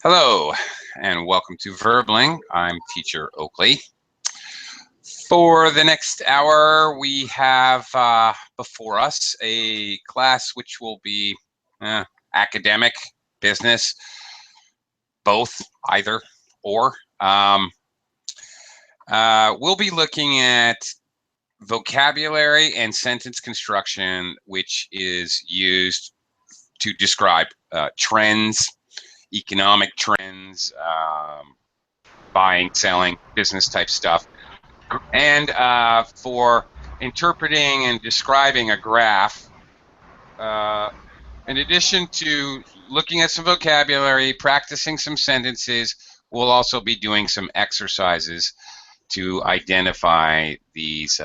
Hello, and welcome to Verbling. I'm Teacher Oakley. For the next hour, we have before us a class which will be academic, business, both, either, or. We'll be looking at vocabulary and sentence construction, which is used to describe trends, economic trends, buying, selling, business type stuff, and for interpreting and describing a graph. In addition to looking at some vocabulary, practicing some sentences, we'll also be doing some exercises to identify these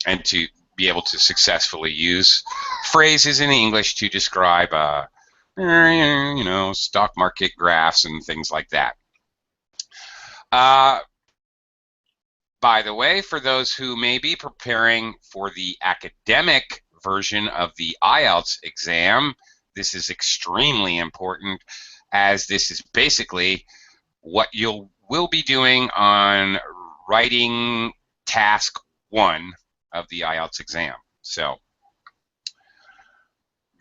and to be able to successfully use phrases in English to describe stock market graphs and things like that. By the way, for those who may be preparing for the academic version of the IELTS exam, this is extremely important, as this is basically what you will be doing on writing task 1 of the IELTS exam. So,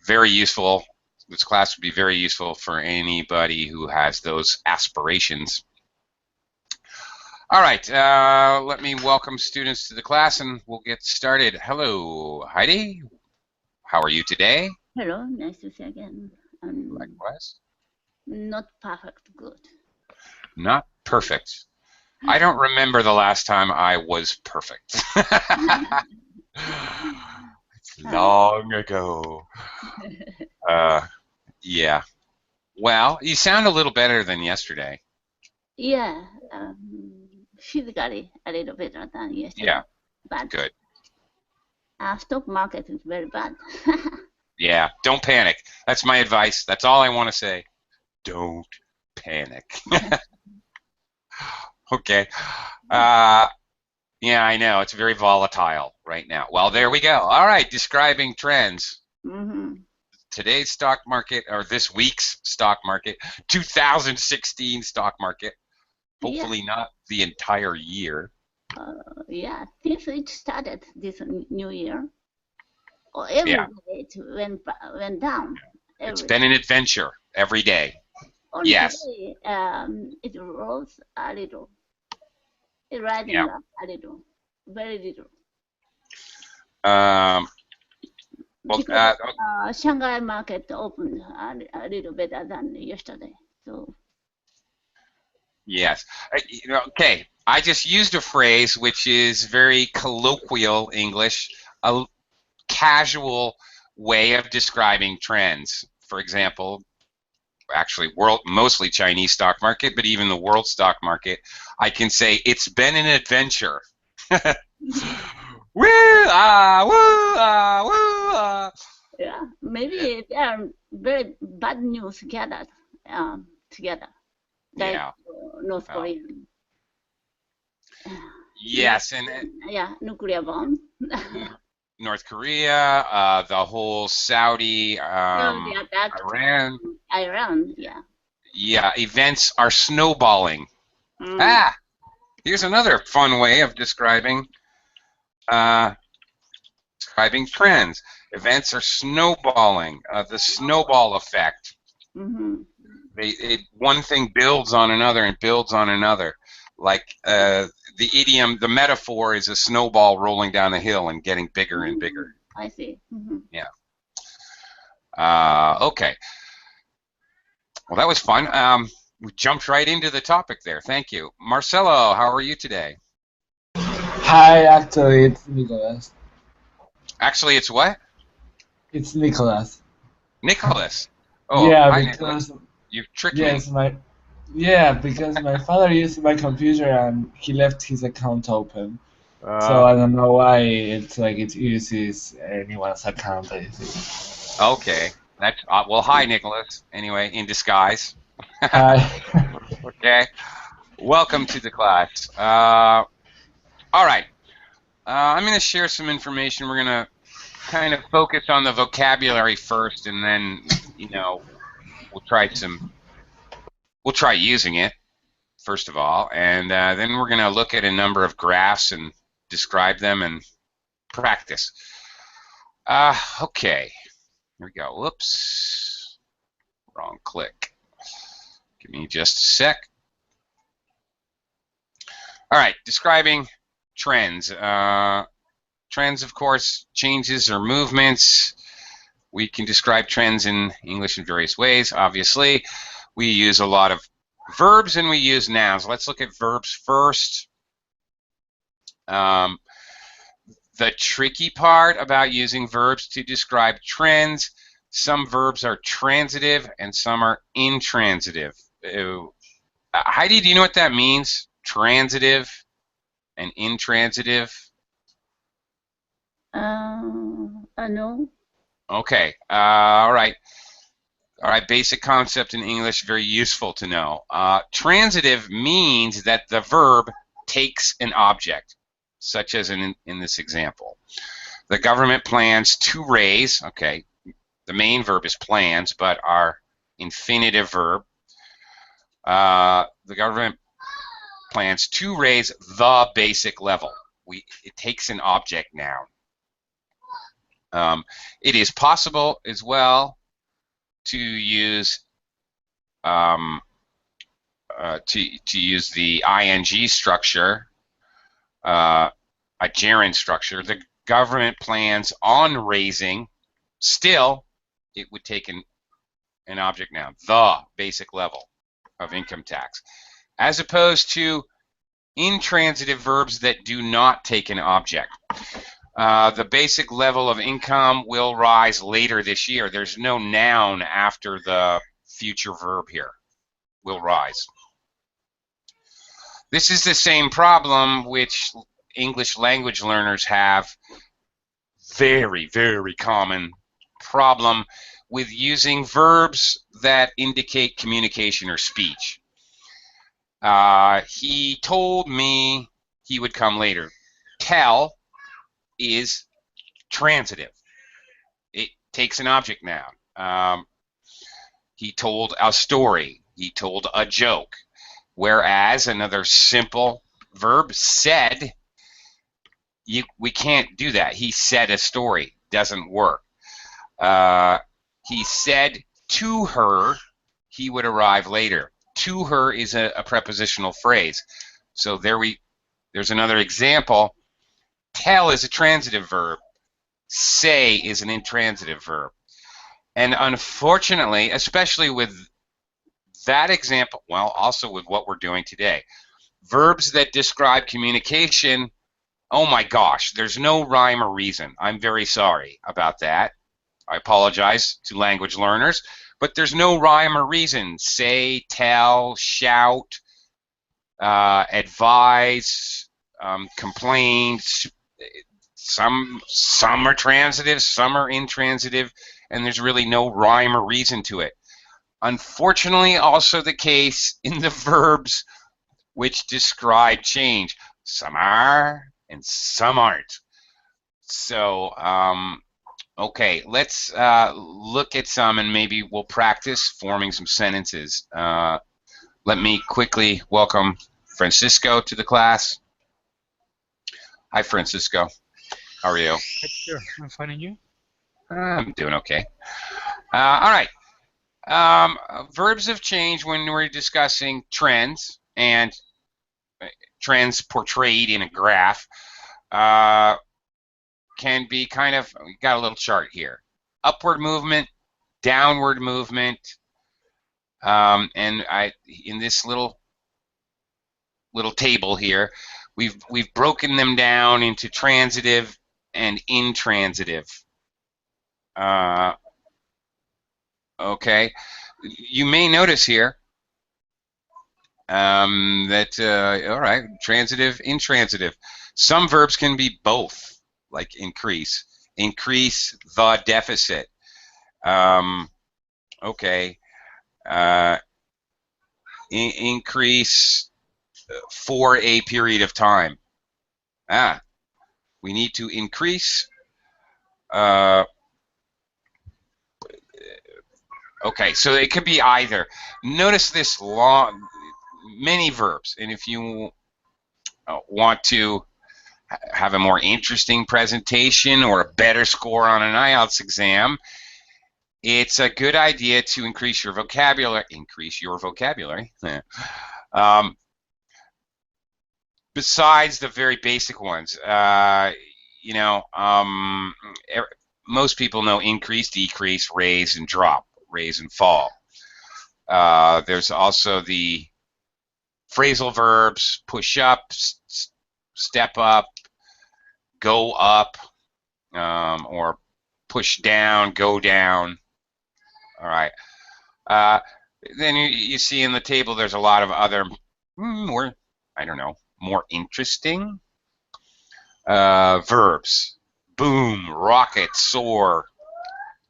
very useful. This class would be very useful for anybody who has those aspirations. All right, let me welcome students to the class and we'll get started. Hello, Heidi. How are you today? Hello, nice to see you again. Likewise. Not perfect, good. Not perfect. I don't remember the last time I was perfect. It's long ago. Yeah. Well, you sound a little better than yesterday. Yeah, physically a little better than yesterday. Yeah. But good. Stock market is very bad. Yeah, don't panic. That's my advice. That's all I want to say. Don't panic. Okay. Yeah, I know. It's very volatile right now. Well, there we go. All right, describing trends. Today's stock market, or this week's stock market, 2016 stock market. Hopefully not the entire year. Yeah, since it started this new year, every day it went down. It's been an adventure every day. Only yes. Today, it rose a little. It rising up a little, very little. Because Shanghai market opened a little better than yesterday. So. Yes. Okay. I just used a phrase which is very colloquial English, a casual way of describing trends. For example, actually mostly Chinese stock market, but even the world stock market, I can say it's been an adventure. Woo, woo, woo, Yeah, maybe they are very bad news gathered together. Like North Korea. Yes, and nuclear bomb. North Korea, the whole Saudi, Iran. Yeah. Yeah, events are snowballing. Here's another fun way of describing trends. Events are snowballing. The snowball effect. One thing builds on another and builds on another. Like the idiom, the metaphor is a snowball rolling down a hill and getting bigger and bigger. I see. Yeah. Okay. Well, that was fun. We jumped right into the topic there. Thank you. Marcelo, how are you today? Hi, actually, it's Nicholas. Actually, it's what? It's Nicholas. Nicholas. Oh, yeah, hi, because Nicholas. You've tricked me. Because my father used my computer and he left his account open. So I don't know why it's like it uses anyone's account. I think. Okay. That's well. Hi, Nicholas. Anyway, in disguise. Hi. Okay. Welcome to the class. All right. I'm going to share some information. We're going to kind of focus on the vocabulary first, and then, you know, we'll try using it first of all, and then we're going to look at a number of graphs and describe them and practice. Okay, here we go. Whoops, wrong click. Give me just a sec. All right, describing trends. Trends, of course, changes or movements. We can describe trends in English in various ways, obviously. We use a lot of verbs and we use nouns. Let's look at verbs first. The tricky part about using verbs to describe trends, some verbs are transitive and some are intransitive. Heidi, do you know what that means? Transitive and intransitive? No. Okay. All right. All right. Basic concept in English, very useful to know. Transitive means that the verb takes an object, such as in this example. The government plans to raise. Okay. The main verb is plans, but our infinitive verb. The government plans to raise the basic level. It takes an object noun. It is possible as well to use use the ing structure, a gerund structure. The government plans on raising. Still, it would take an object noun, the basic level of income tax, as opposed to intransitive verbs that do not take an object. The basic level of income will rise later this year. There's no noun after the future verb here. Will rise. This is the same problem which English language learners have. Very, very common problem with using verbs that indicate communication or speech. He told me he would come later. Tell is transitive. It takes an object noun. He told a story. He told a joke. Whereas another simple verb, said, we can't do that. He said a story. Doesn't work. He said to her he would arrive later. To her is a prepositional phrase. So there's another example. Tell is a transitive verb. Say is an intransitive verb. And unfortunately, especially with that example, well, also with what we're doing today, verbs that describe communication, oh my gosh, there's no rhyme or reason. I'm very sorry about that. I apologize to language learners, but there's no rhyme or reason. Say, tell, shout, advise, complain. Some are transitive, some are intransitive, and there's really no rhyme or reason to it. Unfortunately, also the case in the verbs which describe change. Some are and some aren't. So, okay, let's look at some and maybe we'll practice forming some sentences. Let me quickly welcome Francisco to the class. Hi, Francisco. How are you? Sure, I'm fine, and you? I'm doing okay. All right. Verbs of change when we're discussing trends and trends portrayed in a graph can be kind of, we got a little chart here. Upward movement, downward movement, and in this little table here, we've broken them down into transitive and intransitive. Okay, you may notice here that all right, transitive, intransitive. Some verbs can be both, like increase the deficit. Okay, increase for a period of time. We need to increase Okay, so it could be either. Notice this long, many verbs, and if you want to have a more interesting presentation or a better score on an IELTS exam, it's a good idea to increase your vocabulary. Besides the very basic ones, you know, most people know increase, decrease, raise, and drop, raise and fall. There's also the phrasal verbs: push up, step up, go up, or push down, go down. All right. Then you see in the table there's a lot of other more, I don't know, more interesting verbs: boom, rocket, soar,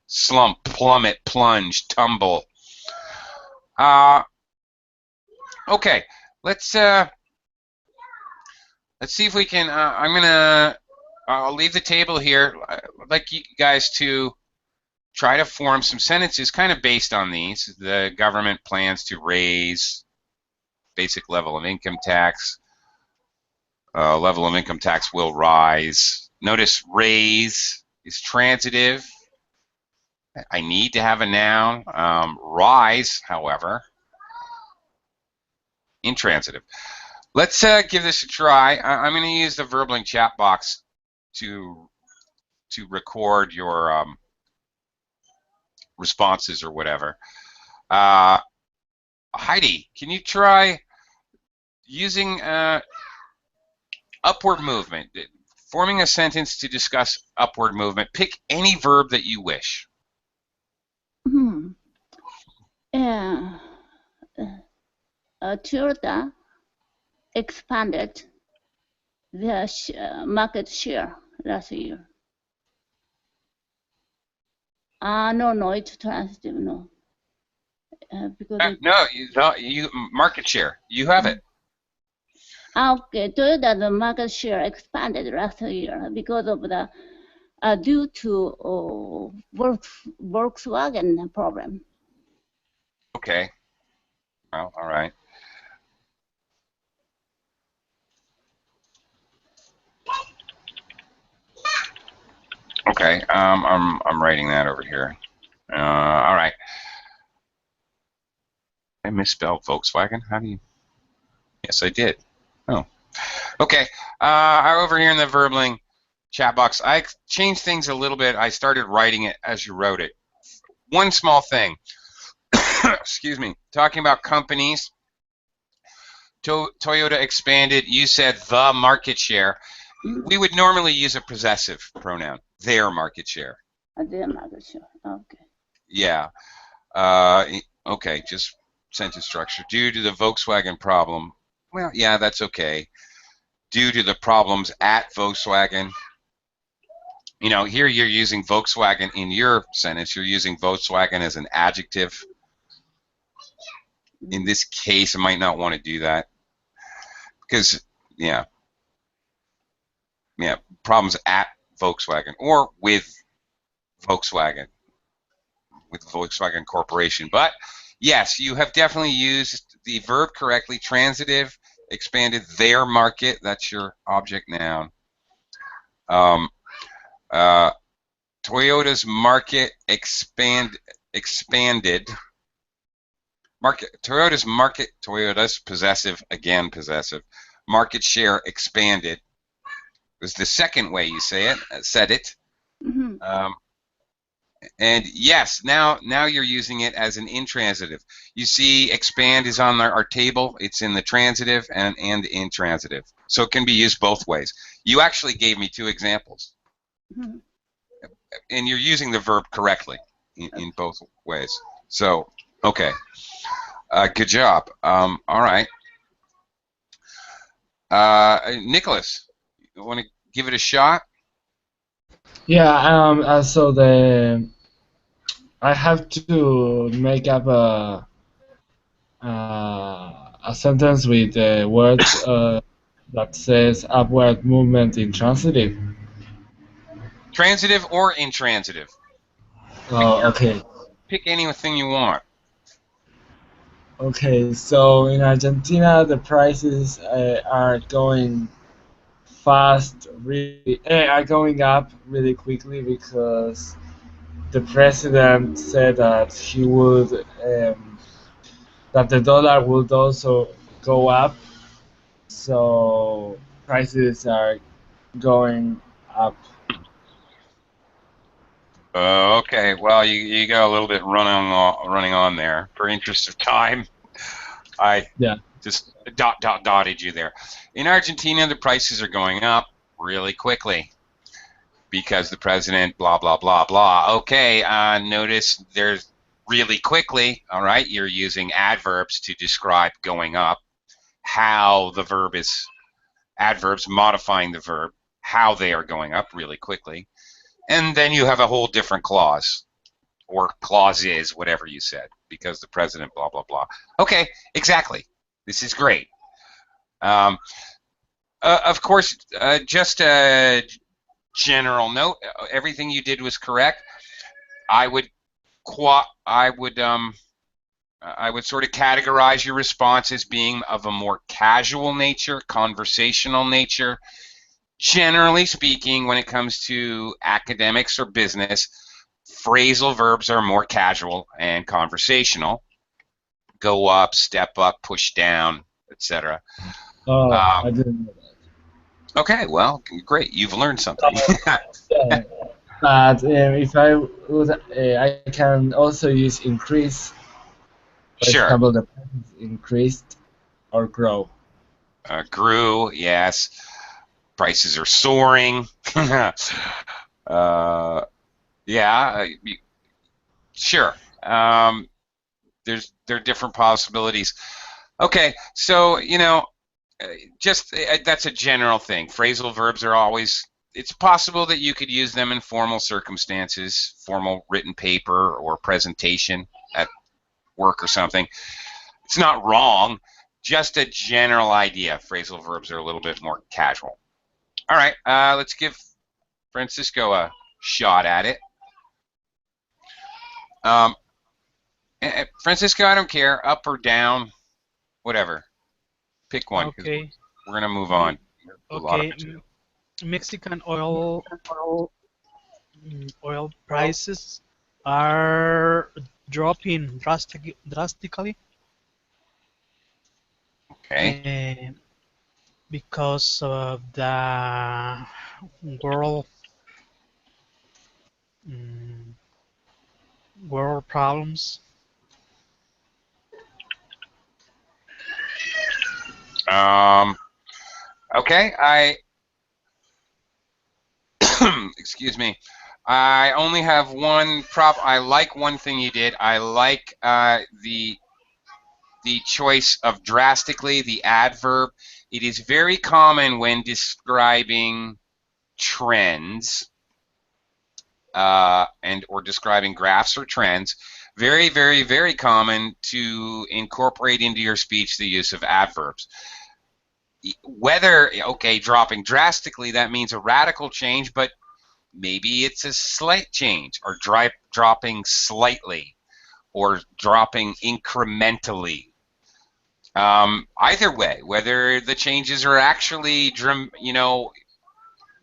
slump, plummet, plunge, tumble. Okay, let's see if we can. I'll leave the table here. I'd like you guys to try to form some sentences kind of based on these. The government plans to raise basic level of income tax. Level of income tax will rise. Notice raise is transitive. I need to have a noun. Rise, however, intransitive. Let's give this a try. I'm going to use the Verbling chat box to record your responses or whatever. Heidi, can you try using upward movement, forming a sentence to discuss upward movement? Pick any verb that you wish. Toyota expanded their market share last year. No, it's transitive, no. Because no, you market share. You have it. Okay, Toyota's market share expanded last year because of the due to Volkswagen problem. Okay. Well, all right. Okay. I'm writing that over here. All right. I misspelled Volkswagen. How do you? Yes, I did. Oh. Okay. Over here in the Verbling chat box, I changed things a little bit. I started writing it as you wrote it. One small thing. Excuse me. Talking about companies. Toyota expanded. You said the market share. We would normally use a possessive pronoun. Their market share. Their market share. Okay. Yeah. Okay. Just sentence structure. Due to the Volkswagen problem. Well, yeah, that's okay. Due to the problems at Volkswagen. You know, here you're using Volkswagen in your sentence. You're using Volkswagen as an adjective. In this case, I might not want to do that because, yeah, problems at Volkswagen or with Volkswagen Corporation. But yes, you have definitely used the verb correctly. Transitive, expanded their market. That's your object noun. Toyota's market expanded. Toyota's possessive, again possessive. Market share expanded was the second way you said it. And yes, now you're using it as an intransitive. You see, expand is on our table. It's in the transitive and intransitive, so it can be used both ways. You actually gave me 2 examples, and you're using the verb correctly in both ways. So, okay, good job. All right, Nicholas, you want to give it a shot? Yeah. So I have to make up a sentence with the words that says upward movement in transitive. Transitive or intransitive. Oh, okay. Pick anything you want. Okay, so in Argentina, the prices are going are going up really quickly because the president said that that the dollar would also go up, so prices are going up. Okay, well, you got a little bit running on there. For interest of time, I Yeah. just dotted you there. In Argentina, the prices are going up really quickly because the president, blah, blah, blah, blah. Okay, notice there's really quickly, all right, you're using adverbs to describe going up, how the verb is, adverbs modifying the verb, how they are going up really quickly. And then you have a whole different clause, or clauses, whatever you said, because the president, blah, blah, blah. Okay, exactly. This is great. Of course, just a general note, everything you did was correct. I would sort of categorize your response as being of a more casual nature, conversational nature. Generally speaking, when it comes to academics or business, phrasal verbs are more casual and conversational. Go up, step up, push down, etc. Oh, I didn't know that. Okay, well, great. You've learned something. Yeah. But if I would, I can also use increase. For Sure. example, the price is increased or grow. Grew, yes. Prices are soaring. Yeah, sure. There are different possibilities. Okay, so just that's a general thing. Phrasal verbs are always. It's possible that you could use them in formal circumstances, formal written paper or presentation at work or something. It's not wrong. Just a general idea. Phrasal verbs are a little bit more casual. All right, let's give Francisco a shot at it. Francisco, I don't care, up or down, whatever. Pick one. Okay. We're gonna move on. Okay. Mexican oil prices are dropping drastically. Okay. Because of the world world problems. Okay, excuse me. I only have one prop. I like one thing you did. I like the choice of drastically, the adverb. It is very common when describing trends or describing graphs or trends. Very, very, very common to incorporate into your speech the use of adverbs. Whether, okay, dropping drastically, that means a radical change, but maybe it's a slight change, or dropping slightly, or dropping incrementally. Either way, whether the changes are actually,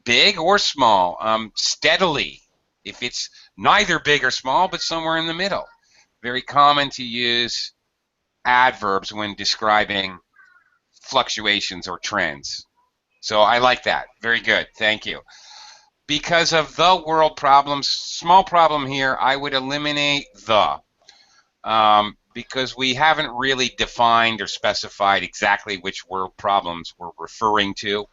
big or small, steadily. If it's neither big or small, but somewhere in the middle. Very common to use adverbs when describing fluctuations or trends. So I like that. Very good. Thank you. Because of the world problems, small problem here, I would eliminate the. Because we haven't really defined or specified exactly which world problems we're referring to.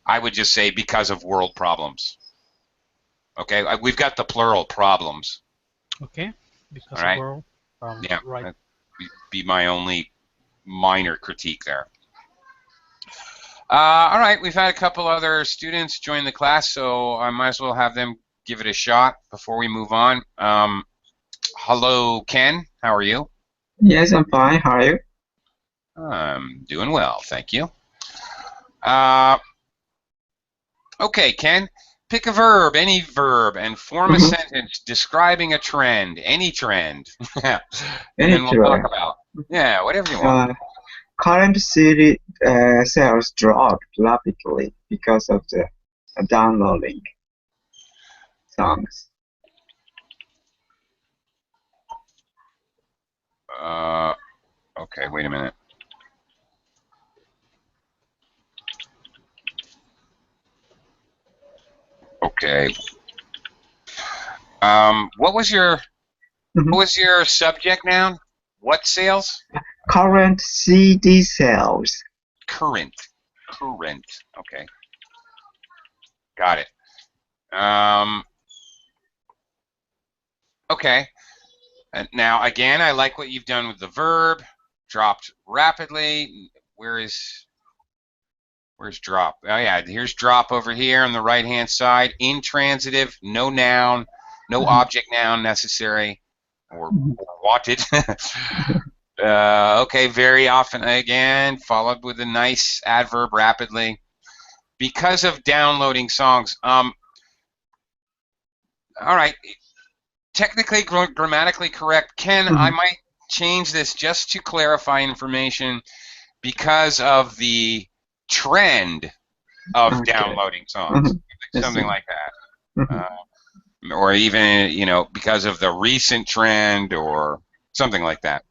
I would just say because of world problems. Okay, we've got the plural problems. Okay, because right. of world problems. Yeah, right. That'd be my only minor critique there. All right, we've had a couple other students join the class, so I might as well have them give it a shot before we move on. Hello, Ken. How are you? Yes, I'm fine. How are you? I'm doing well, thank you. Okay, Ken, pick a verb, any verb, and form a sentence describing a trend, any trend. And then we'll talk about, whatever you want. Current CD sales dropped rapidly because of the downloading songs. Okay, wait a minute. Okay. What was your subject noun? What sales? Current CD sales. Current. Okay. Got it. Okay. And now again, I like what you've done with the verb. Dropped rapidly. Where's drop? Oh yeah, here's drop over here on the right-hand side. Intransitive, no noun, no object noun necessary or wanted. Okay, very often again, followed with a nice adverb rapidly. Because of downloading songs. All right, technically, grammatically correct. Ken, I might change this just to clarify information because of the trend of downloading songs, something like that, or even because of the recent trend or something like that.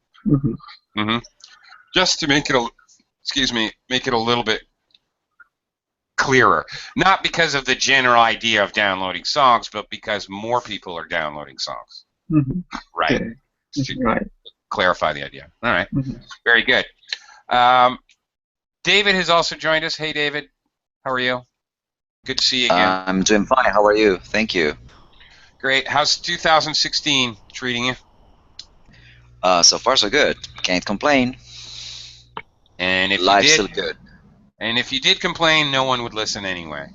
Just to make it make it a little bit clearer, not because of the general idea of downloading songs, but because more people are downloading songs. Right. Right. Clarify the idea. All right. Very good. David has also joined us. Hey, David. How are you? Good to see you again. I'm doing fine. How are you? Thank you. Great. How's 2016 treating you? So far, so good. Can't complain. And if Life's you still did, good. And if you did complain, no one would listen anyway.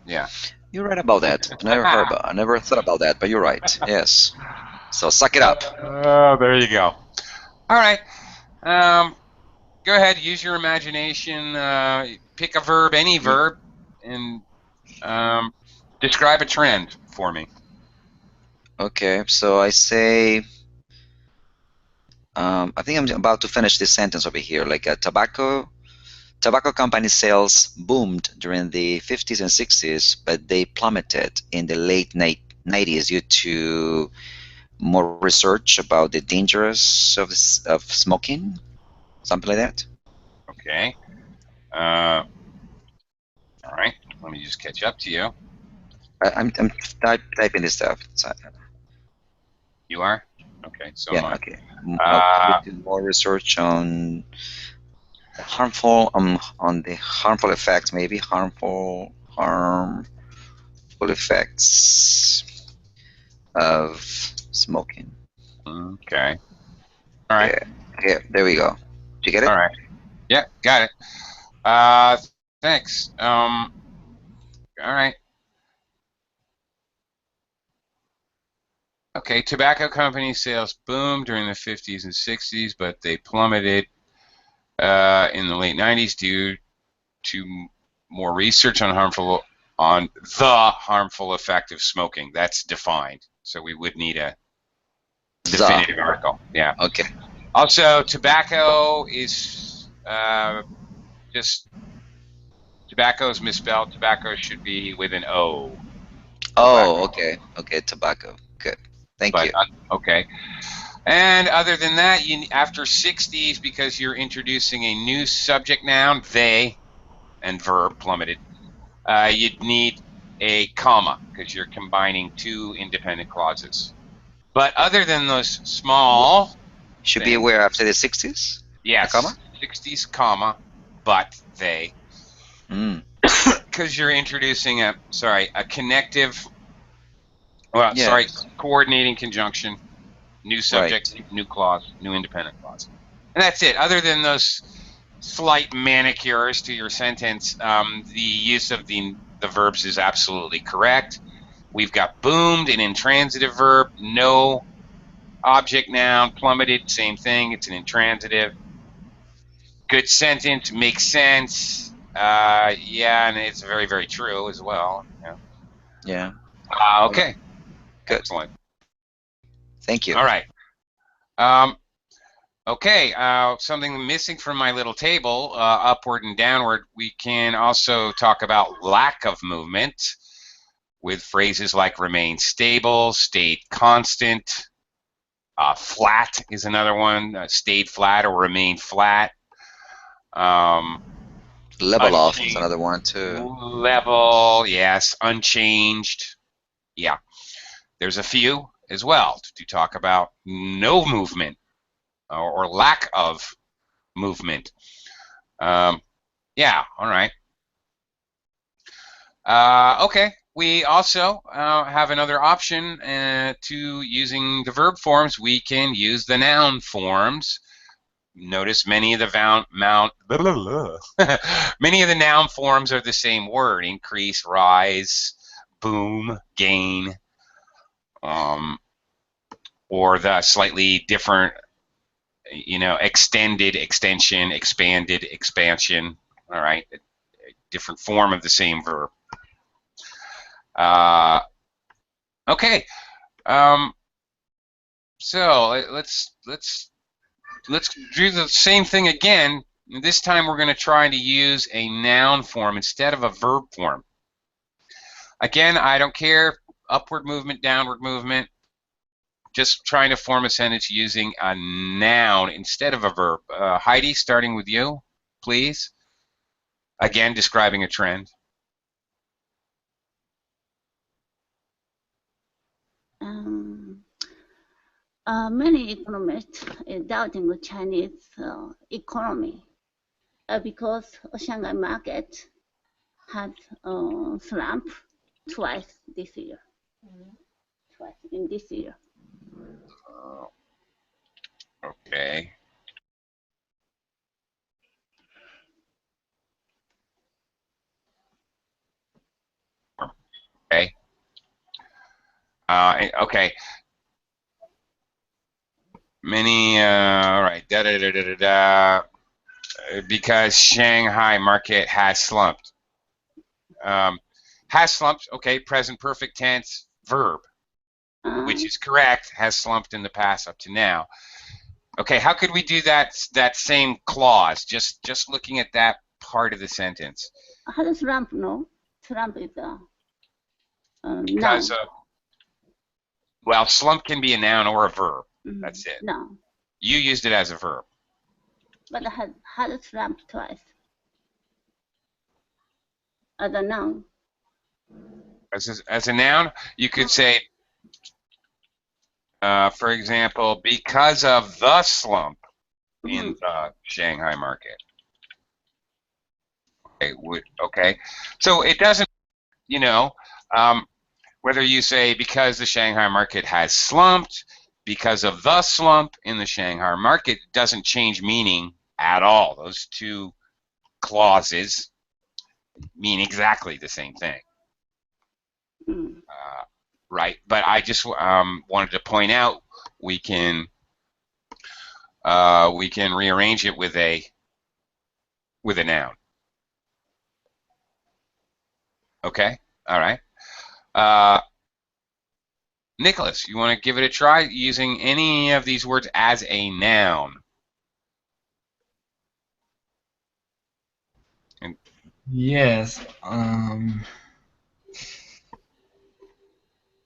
Yeah. You're right about that. I never thought about that, but you're right. Yes. So suck it up. Oh, there you go. All right. Go ahead. Use your imagination. Pick a verb, any verb, and describe a trend for me. Okay. So I say. I think I'm about to finish this sentence over here. Like tobacco company sales boomed during the 50s and 60s, but they plummeted in the late 90s due to more research about the dangers of smoking, something like that. Okay. All right. Let me just catch up to you. I'm typing this stuff. You are? Okay. So yeah. am I. Okay. More research on harmful on the harmful effects, maybe harmful effects of smoking. Okay. All right. Yeah. There we go. Did you get it? All right. Yeah, got it. Thanks. All right. Okay, tobacco company sales boomed during the 50s and 60s, but they plummeted in the late 90s due to more research on the harmful effect of smoking. That's defined, so we would need a definitive article. Yeah. Okay. Also, tobacco is tobacco is misspelled. Tobacco should be with an O. Oh, okay. Okay, tobacco. Good. Thank you. Okay. And other than that, after 60s, because you're introducing a new subject noun, they, and verb plummeted, you'd need a comma because you're combining two independent clauses. But other than those small should things, be aware after the 60s? Yes. A comma? 60s, comma, but they. Because you're introducing a connective, coordinating conjunction, new subject, new clause, new independent clause. And that's it. Other than those slight manicures to your sentence, the use of the verbs is absolutely correct. We've got boomed, an intransitive verb, no object noun, plummeted, same thing, it's an intransitive. Good sentence, makes sense. Yeah, and it's very, very true as well. Yeah. Yeah. Okay. Good. Excellent. Thank you. All right. Okay. Something missing from my little table, upward and downward. We can also talk about lack of movement with phrases like remain stable, stayed constant. Flat is another one. Stayed flat or remain flat. Level off is another one too. Level, yes. Unchanged. Yeah. There's a few as well to talk about no movement or lack of movement. Yeah, all right. Okay, we also have another option to using the verb forms. We can use the noun forms. Notice many of the many of the noun forms are the same word: increase, rise, boom, gain, or the slightly different, extended, extension, expanded, expansion. All right, a different form of the same verb. Okay, so let's do the same thing again. This time we're going to try to use a noun form instead of a verb form. Again, I don't care, upward movement, downward movement, just trying to form a sentence using a noun instead of a verb. Heidi, starting with you, please. Again, describing a trend. Many economists are doubting the Chinese economy because Shanghai market has slump twice this year. Twice in this year. Okay. Okay. Okay. Many, all right, because Shanghai market has slumped. Has slumped, okay, present perfect tense, verb, which is correct, has slumped in the past up to now. Okay, how could we do that same clause, just looking at that part of the sentence? How does slump know? Slump is because noun. Well, slump can be a noun or a verb. That's it. No. You used it as a verb. But I had slump twice. As a noun. As a noun, you could say, for example, because of the slump in the Shanghai market. Okay. So it doesn't, whether you say because the Shanghai market has slumped, because of the slump in the Shanghai market, doesn't change meaning at all. Those two clauses mean exactly the same thing. Right, but I just wanted to point out we can rearrange it with a noun. Okay, all right. Nicholas, you want to give it a try using any of these words as a noun? Yes.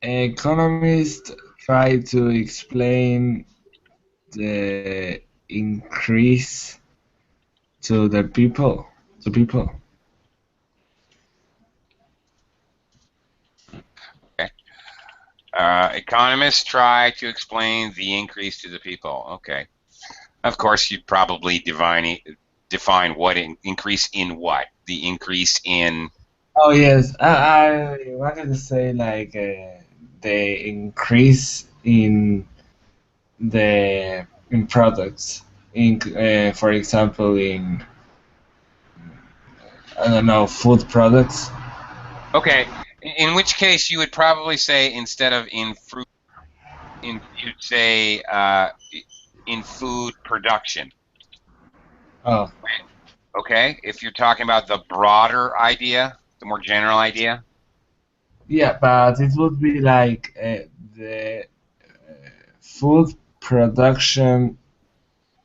Economists try to explain the increase to the people. Okay. Economists try to explain the increase to the people. Okay. Of course, you'd probably define what increase in what. The increase in. Oh yes, I wanted to say like the increase in products. For example, in I don't know, food products. Okay. In which case, you would probably say instead of in fruit, you'd say in food production. Oh. Okay. If you're talking about the broader idea, the more general idea. Yeah, but it would be like the food production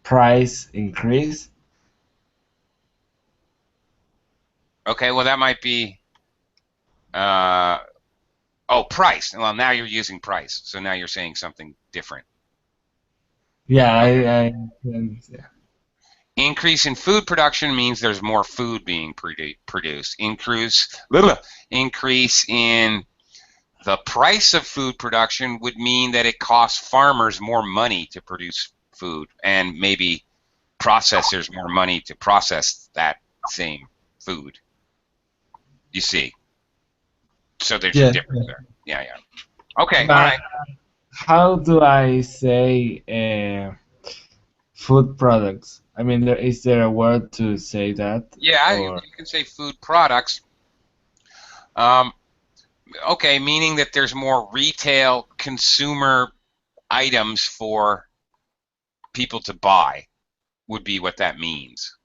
price increase. Okay, well that might be. Oh, price. Well, now you're using price, so now you're saying something different. Yeah, yeah. Increase in food production means there's more food being produced. Increase in the price of food production would mean that it costs farmers more money to produce food, and maybe processors more money to process that same food. You see? So there's a difference there. Yeah, yeah. Okay, But all right. how do I say food products? I mean, is there a word to say that? Yeah, you Or can say food products. Okay, meaning that there's more retail consumer items for people to buy would be what that means.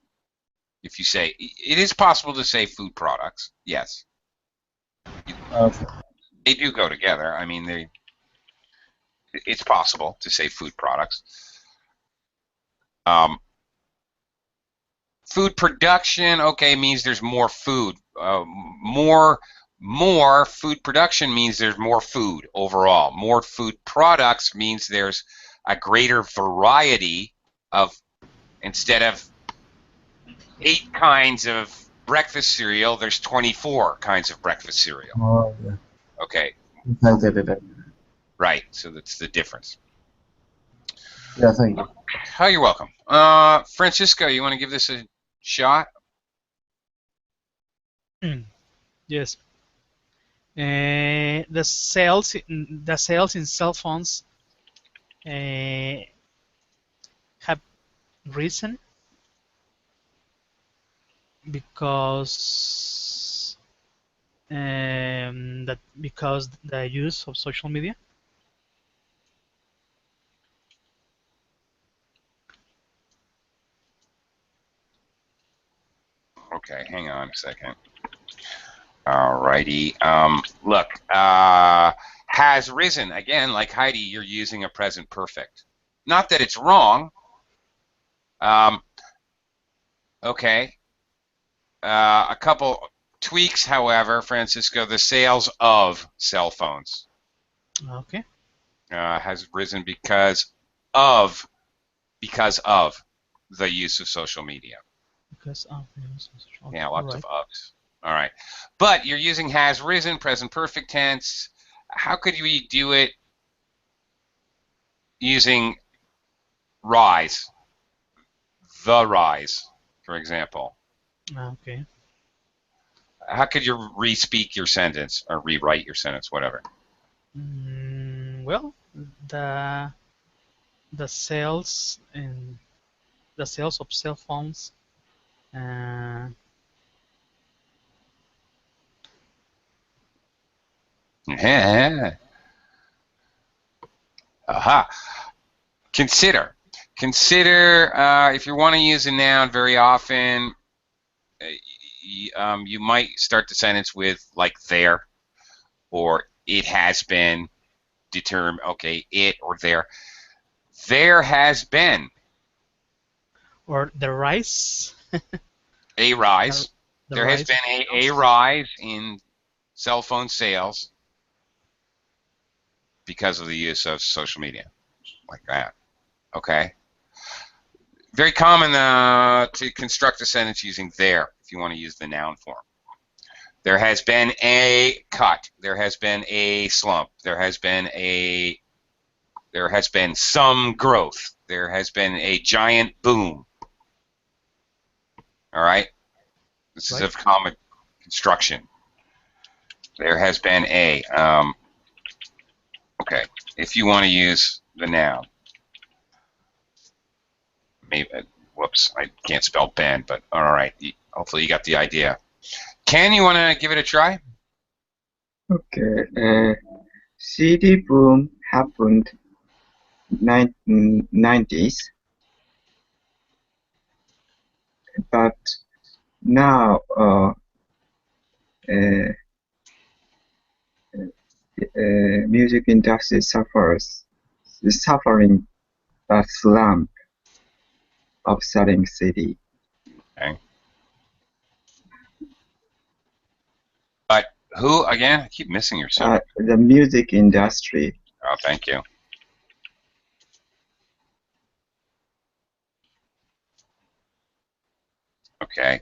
If you say, it is possible to say food products, yes. okay. They do go together. I mean, it's possible to say food products. Food production, okay, means there's more food. More food production means there's more food overall. More food products means there's a greater variety of, instead of 8 kinds of breakfast cereal, there's 24 kinds of breakfast cereal. Oh, yeah. Okay. Okay. Right, so that's the difference. Yeah, thank you. Oh, you're welcome. Francisco, you want to give this a shot? Yes. The sales in cell phones have risen because because the use of social media. Okay, hang on a second. Alrighty. Look, has risen. Again, like Heidi, you're using a present perfect. Not that it's wrong. Okay. A couple tweaks, however, Francisco, the sales of cell phones Okay. has risen because of the use of social media. Because of the use of social media. Yeah, lots of ofs. All right. But you're using has risen, present perfect tense. How could we do it using rise? The rise, for example. Okay. How could you re-speak your sentence or rewrite your sentence, whatever? Well, the sales of cell phones Yeah. Aha. Consider. Consider, if you want to use a noun very often, you might start the sentence with like there, or it has been determined. Okay, it or there. There has been. or the rise. A rise. There has rise been a rise in cell phone sales because of the use of social media, like that. Okay. Very common to construct a sentence using there if you want to use the noun form. There has been a cut. There has been a slump. There has been some growth. There has been a giant boom. All right. This is of common construction. There has been a. Okay. If you want to use the noun, maybe. Whoops, I can't spell Ben, but all right. Hopefully you got the idea. Ken, you want to give it a try? Okay. CD boom happened 1990s, but now music industry is suffering a slump of selling CD. Okay. But who again? I keep missing your subject. The music industry. Oh, thank you. Okay.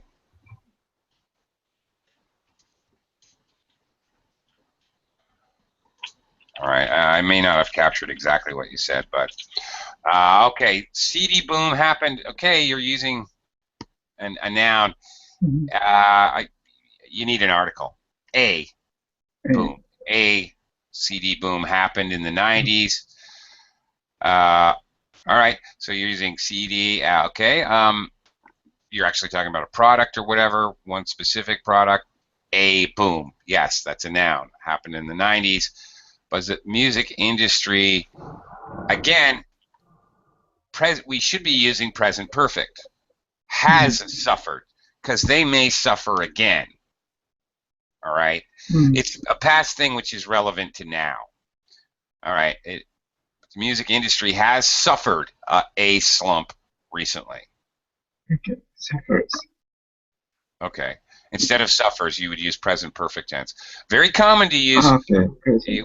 All right. I may not have captured exactly what you said, but okay. CD boom happened. Okay, you're using a noun. You need an article. Boom. A CD boom happened in the 90s. All right. So you're using CD. Okay. You're actually talking about a product or whatever, one specific product. A boom. Yes, that's a noun. Happened in the 90s. But the music industry, again, we should be using present perfect. Has suffered, because they may suffer again. All right? It's a past thing which is relevant to now. All right? The music industry has suffered a slump recently. Okay, suffers. Okay. Instead of suffers, you would use present perfect tense. Very common to use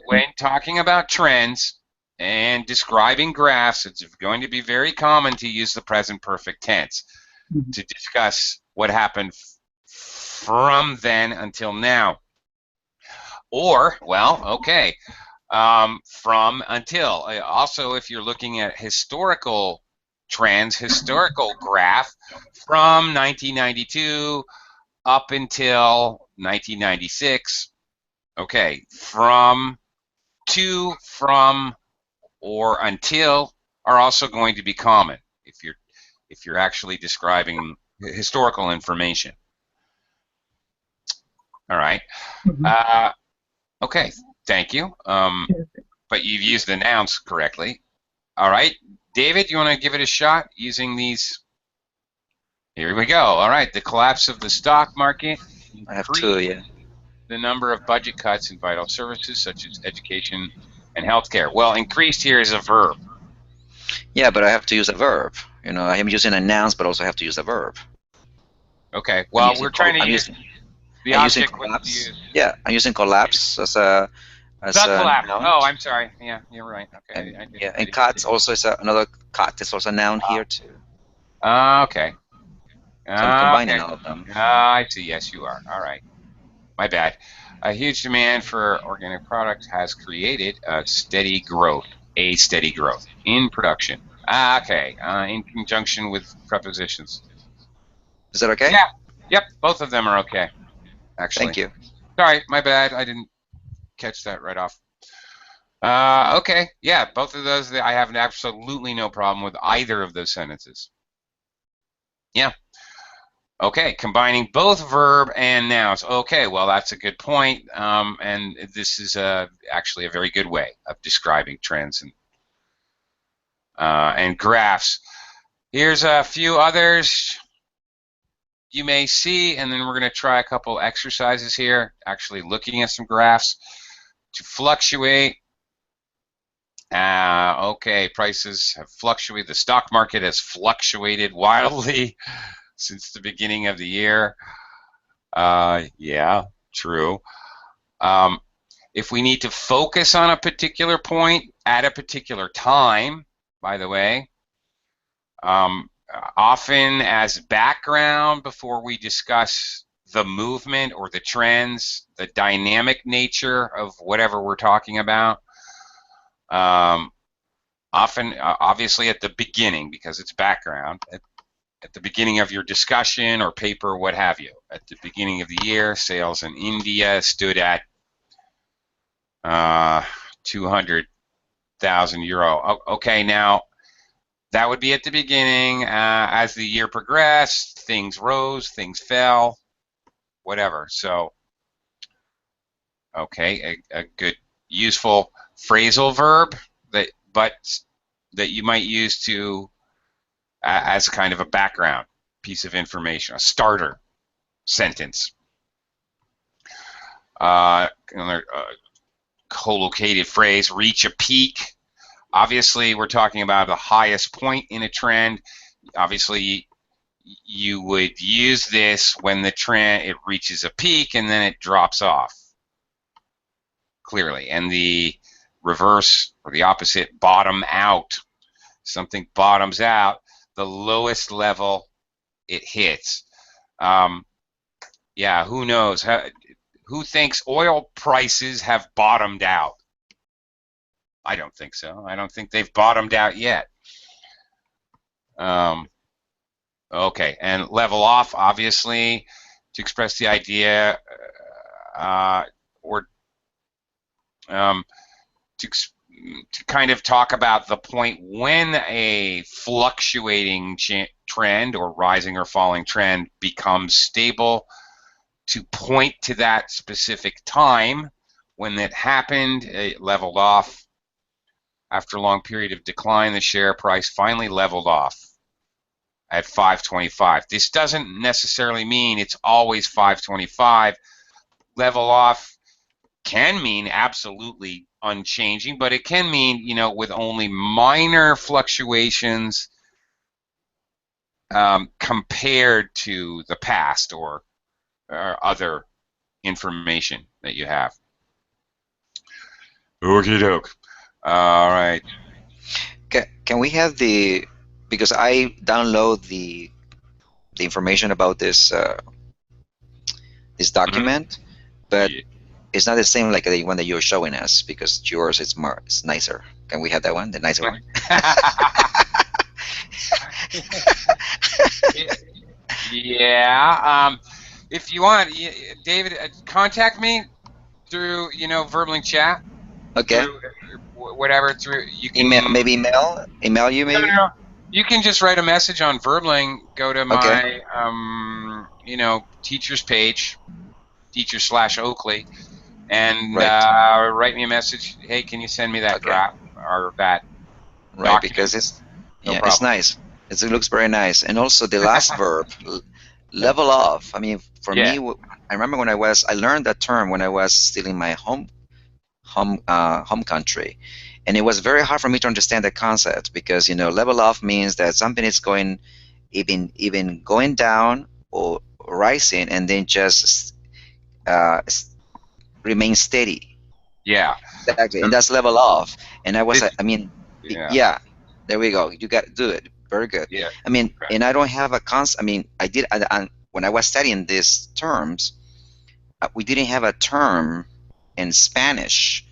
when talking about trends and describing graphs. It's going to be very common to use the present perfect tense to discuss what happened from then until now. Or, well, okay, from until. Also, if you're looking at historical trends, historical graph from 1992 up until 1996. Okay, from, to, from, or until are also going to be common if you're actually describing historical information. All right. Okay, thank you. But you've used the nouns correctly. All right, David, you want to give it a shot using these? Here we go. All right, the collapse of the stock market. I have two, yeah. The number of budget cuts in vital services such as education and healthcare. Well, increased here is a verb. Yeah, but I have to use a verb. You know, I'm using a noun, but also have to use a verb. Okay. Well, we're trying to use the object. Yeah, I'm using collapse as a collapse. noun. Oh, I'm sorry. Yeah, you're right. Okay. And cuts also is another cut. It's also a noun here too. Okay. So I'm combining all of them. I see. Yes, you are. All right. My bad. A huge demand for organic products has created a steady growth in production. Okay. In conjunction with prepositions. Is that okay? Yeah. Yep. Both of them are okay. Actually. Thank you. Sorry, my bad. I didn't catch that right off. Okay. Yeah, both of those. I have absolutely no problem with either of those sentences. Yeah. Okay, combining both verb and nouns. Okay, well, that's a good point, and this is actually a very good way of describing trends and graphs. Here's a few others you may see, and then we're going to try a couple exercises here, actually looking at some graphs. To fluctuate. Okay, prices have fluctuated. The stock market has fluctuated wildly since the beginning of the year. Yeah, true. If we need to focus on a particular point at a particular time, by the way, often as background before we discuss the movement or the trends, the dynamic nature of whatever we're talking about, often, obviously at the beginning, because it's background, at the beginning of your discussion or paper, what have you. At the beginning of the year, sales in India stood at 200,000 euro. Okay, now that would be at the beginning. As the year progressed, things rose, things fell, whatever. So, okay, a good useful phrasal verb that you might use to as kind of a background piece of information, a starter sentence. collocated phrase, reach a peak. Obviously, we're talking about the highest point in a trend. Obviously, you would use this when the trend, it reaches a peak and then it drops off, clearly. And the reverse, or the opposite, bottom out. Something bottoms out, the lowest level it hits. Yeah, who knows? Who thinks oil prices have bottomed out? I don't think so. I don't think they've bottomed out yet. Okay, and level off, obviously, to express the idea, or to kind of talk about the point when a fluctuating trend or rising or falling trend becomes stable, to point to that specific time when it happened. It leveled off. After a long period of decline, the share price finally leveled off at 525. This doesn't necessarily mean it's always 525. Level off can mean absolutely unchanging, but it can mean, you know, with only minor fluctuations compared to the past or other information that you have. Okie doke. All right. Can we have the, because I download the information about this this document, but Yeah. it's not the same like the one that you're showing us, because yours is more, it's nicer. Can we have that one, the nicer one? Yeah. If you want, David, contact me through, you know, Verbling chat. Okay. Through, whatever, through you can Maybe email you maybe. No. You can just write a message on Verbling. Go to my you know, teacher's page, teacher/Oakley, and write me a message. Hey, can you send me that graph or that? Right, document? because it's problem. it's nice. It looks very nice, and also the last verb, level off. I mean, for me, I remember when I learned that term when I was still in my home country, and it was very hard for me to understand the concept, because, you know, level off means that something is going even going down or rising, and then just remain steady. Yeah. Exactly, and that's level off. And I was, I mean, yeah, there we go. You got to do it. Very good. Yeah. I mean, and I don't have a concept. I mean, I did when I was studying these terms, we didn't have a term in Spanish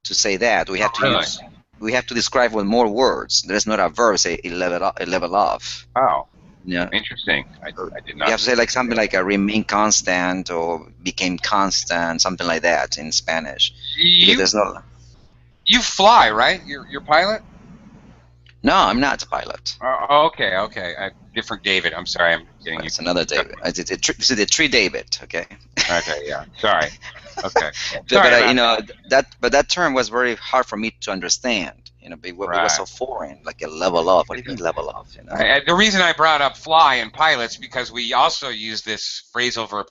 to say that. We have to use. We have to describe with more words. There's not a verb say level off. Oh. Yeah. Interesting. I did not. You have to say like something like a remain constant or became constant, something like that in Spanish. There's no. You fly, right? You're pilot? No, I'm not a pilot. Okay. Different David. I'm sorry. I'm getting It's another David. This is the tree David. Okay. Okay. Yeah. Sorry. Okay. But you know that term was very hard for me to understand. You know, it was so foreign, like a level off. What do you mean level off? You know? The reason I brought up fly and pilots, because we also use this phrasal verb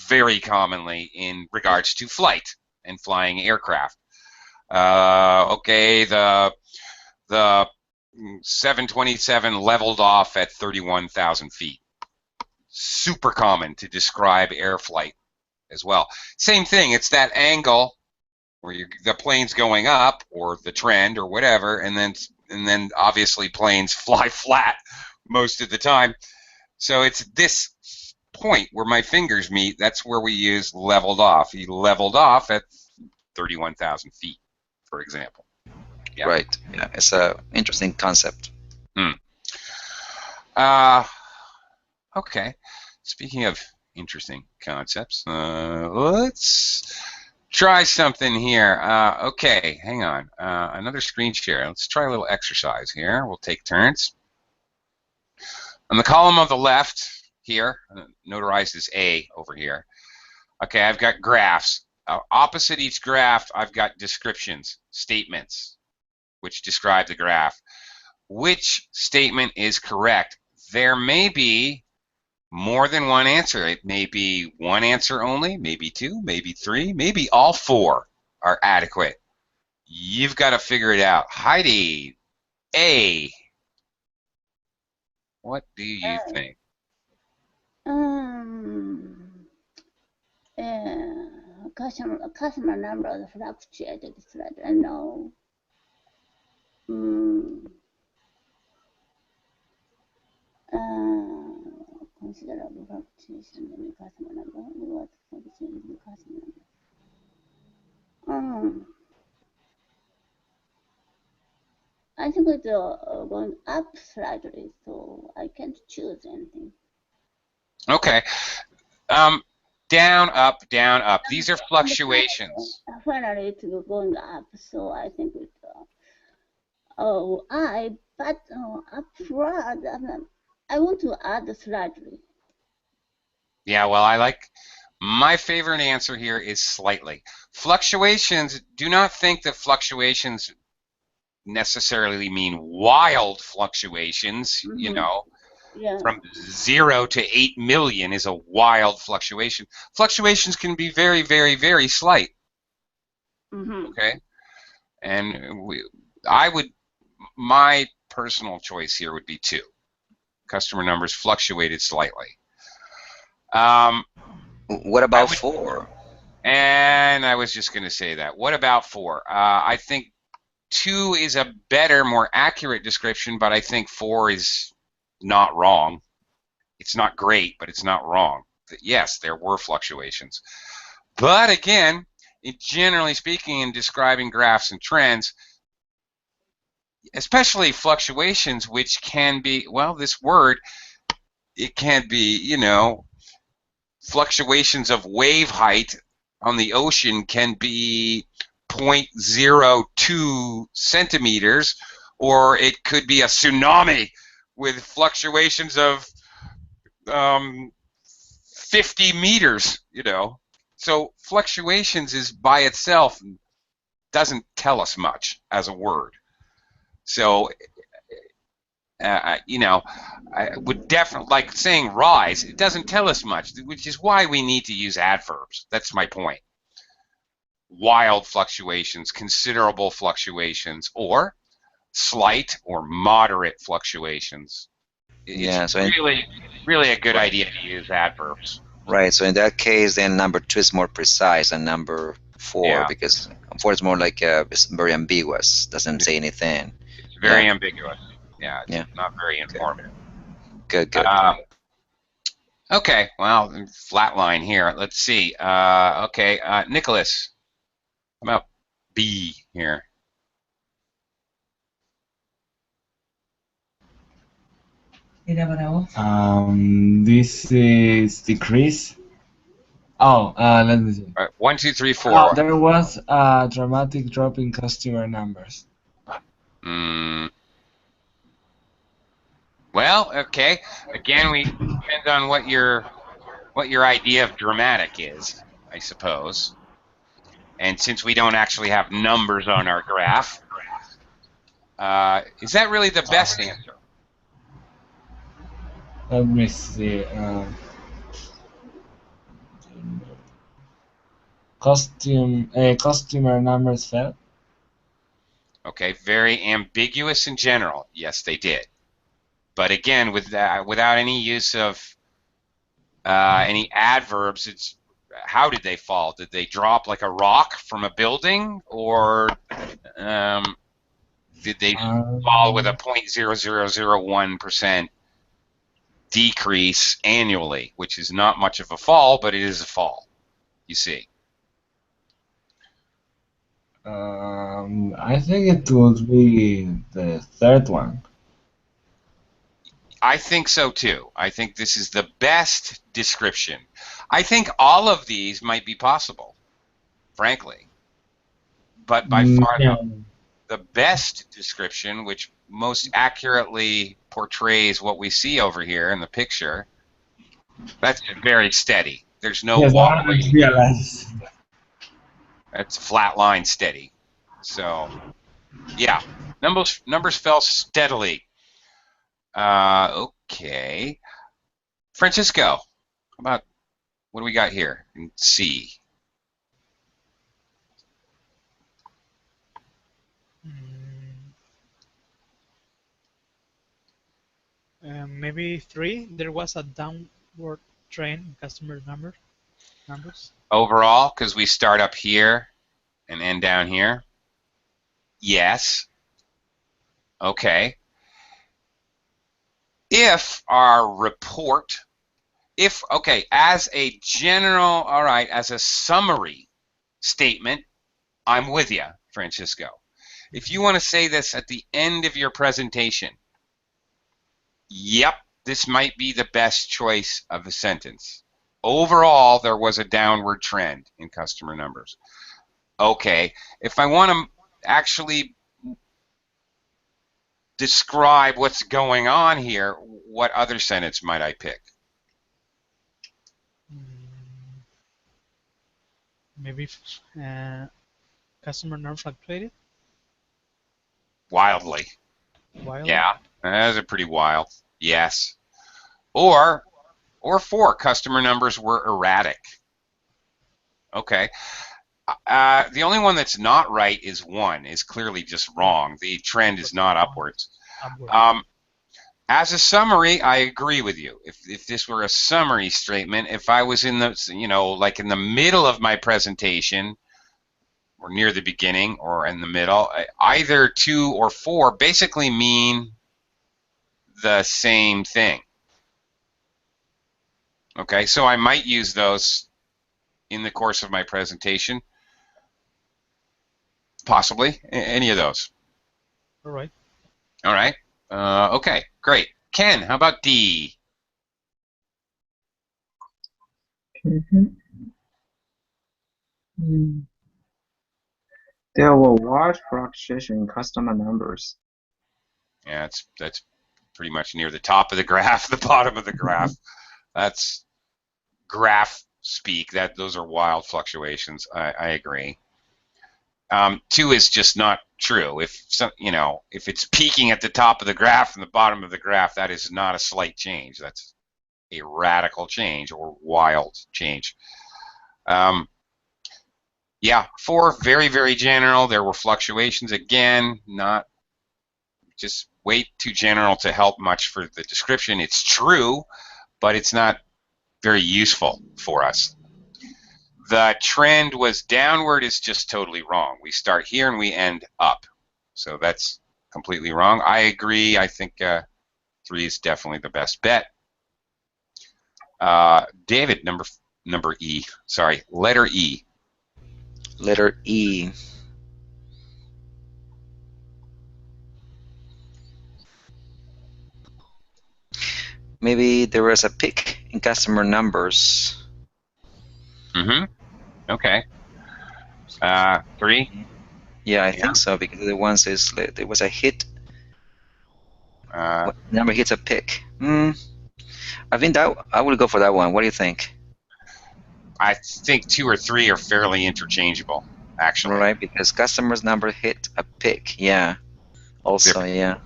very commonly in regards to flight and flying aircraft. Okay, the 727 leveled off at 31,000 feet. Super common to describe air flight as well. Same thing. It's that angle where the plane's going up, or the trend, or whatever, and then obviously planes fly flat most of the time. So it's this point where my fingers meet. That's where we use leveled off. He leveled off at 31,000 feet, for example. Yeah. Right. Yeah, it's a interesting concept. Okay. Speaking of interesting concepts, let's try something here. Okay, hang on. Another screen share. Let's try a little exercise here. We'll take turns. On the column of the left here, notarized as A over here. Okay, I've got graphs. Opposite each graph, I've got descriptions, statements, which describe the graph. Which statement is correct? There may be more than one answer. It may be one answer only, maybe two, maybe three, maybe all four are adequate You've got to figure it out. Heidi, A. What do you think? Customer numbers fluctuated slightly. No. Considerable fluctuation in the customer number. What for the change in the customer number? I think it's going up slightly, so I can't choose anything. Okay. Down, up, down, up. These are fluctuations. Finally, it's going up, so I think it's upward. I want to add slightly. Yeah, well, my favorite answer here is slightly. Fluctuations, do not think that fluctuations necessarily mean wild fluctuations, you know. Yeah. From 0 to 8 million is a wild fluctuation. Fluctuations can be very, very, very slight. Okay, and my personal choice here would be 2. Customer numbers fluctuated slightly. What about 4? And I was just going to say that. What about 4? I think 2 is a better, more accurate description, but I think 4 is not wrong. It's not great, but it's not wrong. Yes, there were fluctuations. But again, generally speaking, in describing graphs and trends, especially fluctuations, which can be, well, this word, it can be, you know, fluctuations of wave height on the ocean can be 0.02 centimeters, or it could be a tsunami with fluctuations of 50 meters, you know. So fluctuations is by itself doesn't tell us much as a word. So, you know, I would definitely, like saying rise, it doesn't tell us much, which is why we need to use adverbs. That's my point. Wild fluctuations, considerable fluctuations, or slight or moderate fluctuations. It's really a good idea to use adverbs. Right. So in that case, then number 2 is more precise than number 4, because 4 is more like it's very ambiguous. Doesn't say anything. It's very ambiguous. Yeah. It's not very informative. Good. Okay. Well, flat line here. Let's see. Okay. Nicholas, how about B here? This is decrease. Oh, let me see. 1, 2, 3, 4. There was a dramatic drop in customer numbers. Well, okay. Again, we depend on what your idea of dramatic is, I suppose. And since we don't actually have numbers on our graph, is that really the best answer? Let me see. Customer numbers fell. Okay, very ambiguous in general. Yes, they did. But again, without any use of any adverbs, it's how did they fall? Did they drop like a rock from a building, or did they fall with a 0.0001% decrease annually, which is not much of a fall, but it is a fall, you see. I think it would be the third one. I think so too. I think this is the best description. I think all of these might be possible, frankly. But by far the best description, which most accurately portrays what we see over here in the picture, that's very steady. There's no wobbling. That's flat line steady. So, yeah, numbers fell steadily. Okay. Francisco, how about, what do we got here in C? Maybe 3. There was a downward trend in customer numbers. Overall, because we start up here and end down here. Yes. Okay. If our report, okay, as a general, all right, as a summary statement, I'm with you, Francisco. If you want to say this at the end of your presentation, yep, this might be the best choice of a sentence. Overall, there was a downward trend in customer numbers. Okay, if I want to actually describe what's going on here, what other sentence might I pick? Maybe customer number fluctuated? Wildly. Wild? Yeah, those are pretty wild. Yes. Or 4, customer numbers were erratic. Okay. The only one that's not right is 1, is clearly just wrong. The trend is not upwards. As a summary, I agree with you. If this were a summary statement, if I was in the, like in the middle of my presentation, or near the beginning, or in the middle, either 2 or 4 basically mean the same thing. Okay, so I might use those in the course of my presentation. Possibly any of those. All right. All right. Okay, great. Ken, how about D? There were large fluctuations in customer numbers. Yeah, that's pretty much near the top of the graph, the bottom of the graph. That's graph speak. Those are wild fluctuations. I agree. 2 is just not true. If it's peaking at the top of the graph and the bottom of the graph, that is not a slight change. That's a radical change or wild change. Yeah, 4, very, very general. There were fluctuations. Again, not just way too general to help much for the description. It's true, but it's not very useful for us. The trend was downward is just totally wrong. We start here and we end up. So that's completely wrong. I agree. I think 3 is definitely the best bet. David, number E. Sorry, letter E. Letter E. Maybe there was a peak in customer numbers. Okay. 3? Yeah, I think so, because the one says there was a hit. Number hits a peak. I think that I will go for that one. What do you think? I think 2 or 3 are fairly interchangeable, actually. Right, because customers' number hit a peak. Yeah. Also, yeah.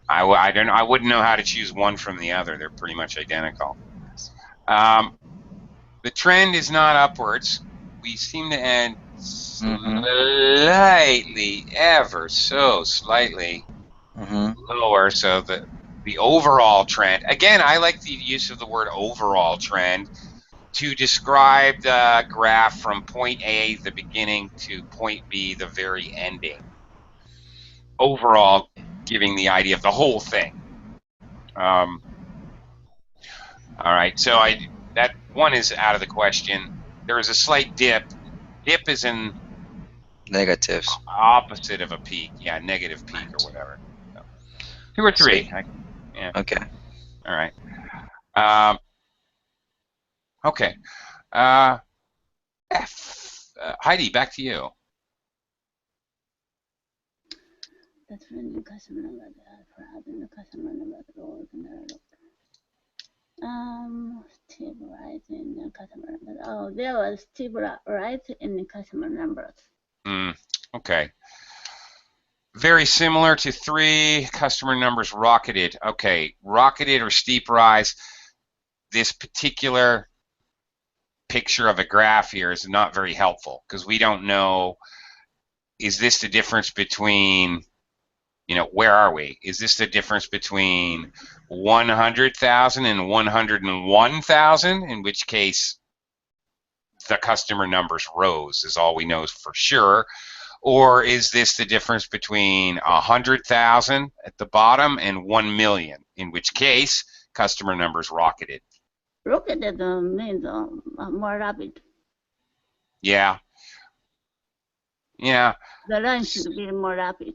I don't know. I wouldn't know how to choose one from the other. They're pretty much identical. The trend is not upwards. We seem to end slightly, ever so slightly lower. So the overall trend. Again, I like the use of the word overall trend to describe the graph from point A, the beginning, to point B, the very ending. Overall, giving the idea of the whole thing. All right, so that 1 is out of the question. There is a slight dip. Dip is in negative. Opposite of a peak. Yeah, negative peak or whatever. So, 2 or 3. Yeah. Okay. All right. Okay. F. Heidi, back to you. The trend in customer number, the customer number steep rise in the customer numbers. Oh, there was steep rise in the customer numbers. Okay. Very similar to 3, customer numbers rocketed. Okay, rocketed or steep rise. This particular picture of a graph here is not very helpful because we don't know, is this the difference between You know, where are we? Is this the difference between 100,000 and 101,000? In which case, the customer numbers rose, is all we know for sure. Or is this the difference between 100,000 at the bottom and 1 million? In which case, customer numbers rocketed. Rocketed means more rapid. Yeah. Yeah. The line should be more rapid.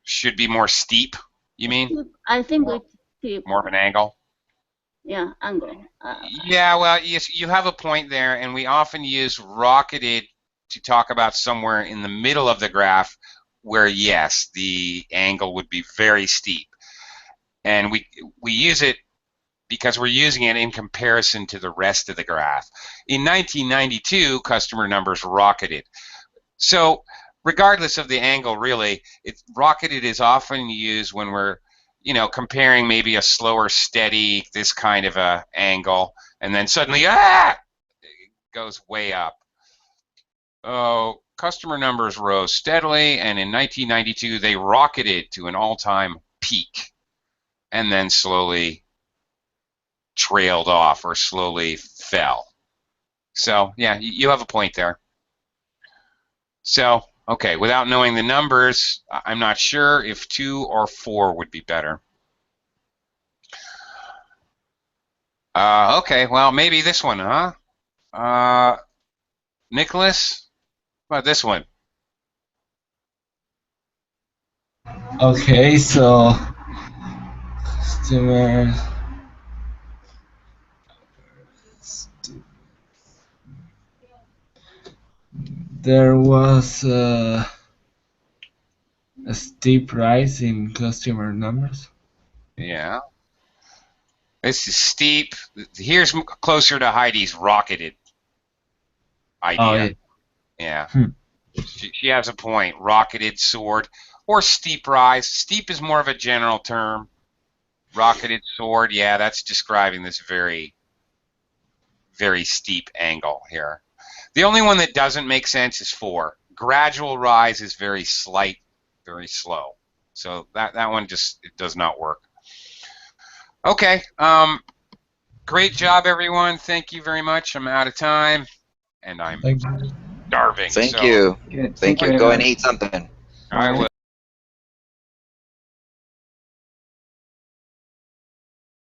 Should be more steep, you mean? I think it's steep. More of an angle? Yeah, angle. Yeah, well, yes, you have a point there, and we often use rocketed to talk about somewhere in the middle of the graph where, yes, the angle would be very steep. And we use it because we're using it in comparison to the rest of the graph. In 1992, customer numbers rocketed. So regardless of the angle, really, rocketed is often used when we're, you know, comparing maybe a slower, steady, this kind of a angle, and then suddenly, it goes way up. Oh, customer numbers rose steadily, and in 1992, they rocketed to an all-time peak, and then slowly trailed off or slowly fell. So, yeah, you have a point there. So, okay, without knowing the numbers, I'm not sure if 2 or 4 would be better. Okay, well, maybe this one, huh? Nicholas, how about this one? Okay, so customer. There was a steep rise in customer numbers. Yeah. This is steep. Here's closer to Heidi's rocketed idea. Oh, yeah. Yeah. She has a point. Rocketed, soared, or steep rise. Steep is more of a general term. Rocketed, soared, yeah, that's describing this very, very steep angle here. The only one that doesn't make sense is 4. Gradual rise is very slight, very slow. So that one just, it does not work. Okay. Great job, everyone. Thank you very much. I'm out of time, and I'm starving. Thank you. Good. Thank you. you. Go and eat something. I will.